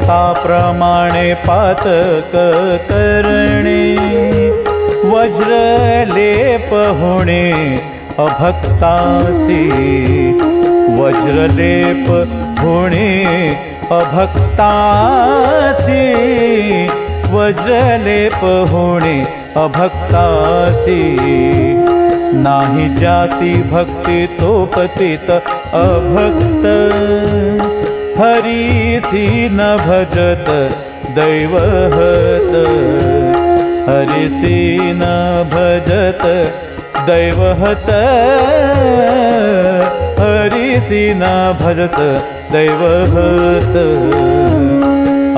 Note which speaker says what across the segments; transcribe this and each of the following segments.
Speaker 1: त्याप्रमाणे पातक करणे, वज्रलेप होणे अभक्तासी, वज्रलेप होणे अभक्तासी, वज्रलेप होणे अभक्तासी, नाही जासी भक्ती तो पतित अभक्त, हरीसी न भजत दैवहत, हरीसी न भजत दैवहत, हरीसी न भजत दैवहत,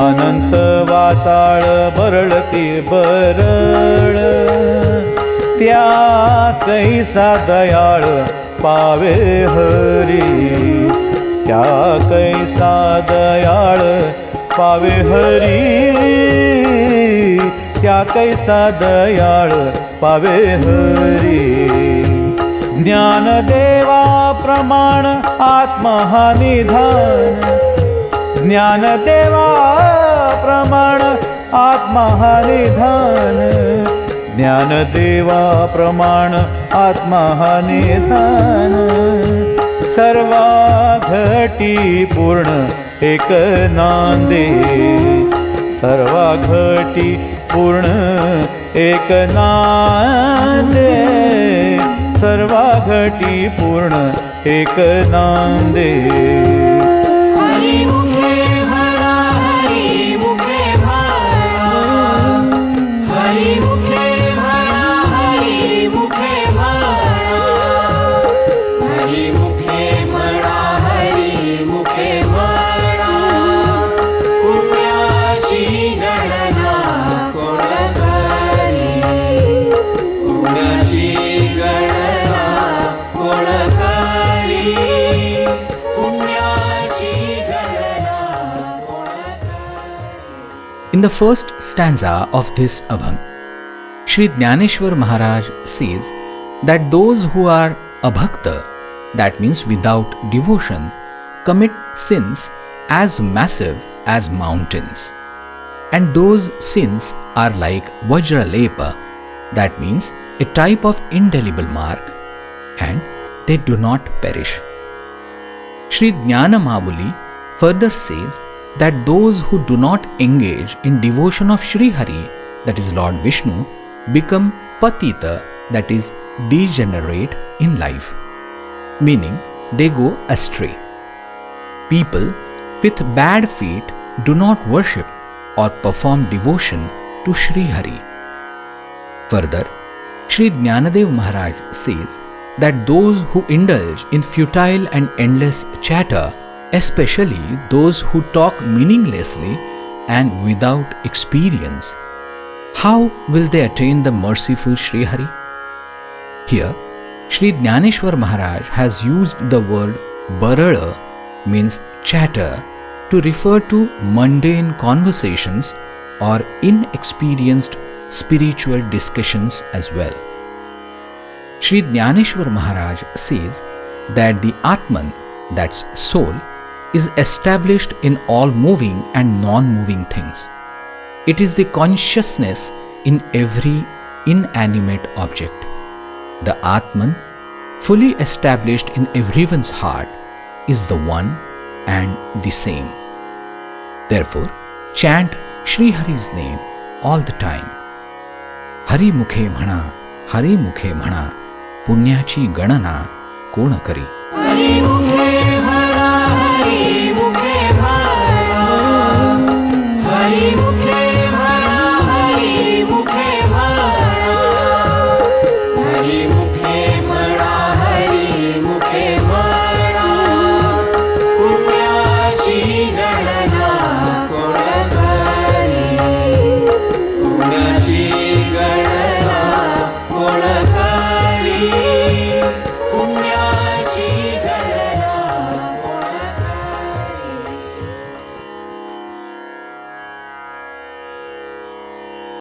Speaker 1: अनंत वाचाळ बरळती बरळ, त्या कैसा दयाळ पावे हरी, त्या कैसा दयाळ पावे हरी, त्या कैसा दयाळ पावे हरी. ज्ञानदेवा प्रमाण आत्मा निधान, ज्ञानदेवा प्रमाण आत्मा निधान, ज्ञानदेवा प्रमाण आत्मा निधान, सर्वा घटी पूर्ण एक नांदे, सर्वा घटी पूर्ण एक नांदे, सर्वा घटी पूर्ण एक नांदे.
Speaker 2: हरी मुखे भरा, हरी मुखे भरा, हरी मुखे भरा, हरी मुखे भरा, हरी मुखे भरा, हरी मुखे भरा, पुण्याची गणना कोण करी, पुण्याची गणना कोण करी, पुण्याची गणना कोण करी.
Speaker 3: In the first stanza of this Abhang, Sri Jnaneshwar Maharaj says that those who are abhakta, that means without devotion, commit sins as massive as mountains. And those sins are like Vajralepa, that means a type of indelible mark, and they do not perish. Sri Jnana Mahabali further says that those who do not engage in devotion of Sri Hari, that is Lord Vishnu, become patita, that is degenerate in life, meaning they go astray. People with bad feet do not worship or perform devotion to Sri Hari. Further, Sri Jnanadev Maharaj says that those who indulge in futile and endless chatter, especially those who talk meaninglessly and without experience, how will they attain the merciful Sri Hari? Here, Sri Jnaneshwar Maharaj has used the word barala, means chatter, to refer to mundane conversations or inexperienced spiritual discussions as well. Sri Jnaneshwar Maharaj says that the Atman, that's soul, is established in all moving and non-moving things. It is the consciousness in every inanimate object. The Atman, fully established in everyone's heart, is the one and the same. Therefore, chant Sri Hari's name all the time. Hari mukhe bhana, Hari mukhe bhana, punyachi ganana kona kari.
Speaker 2: Hari मुखे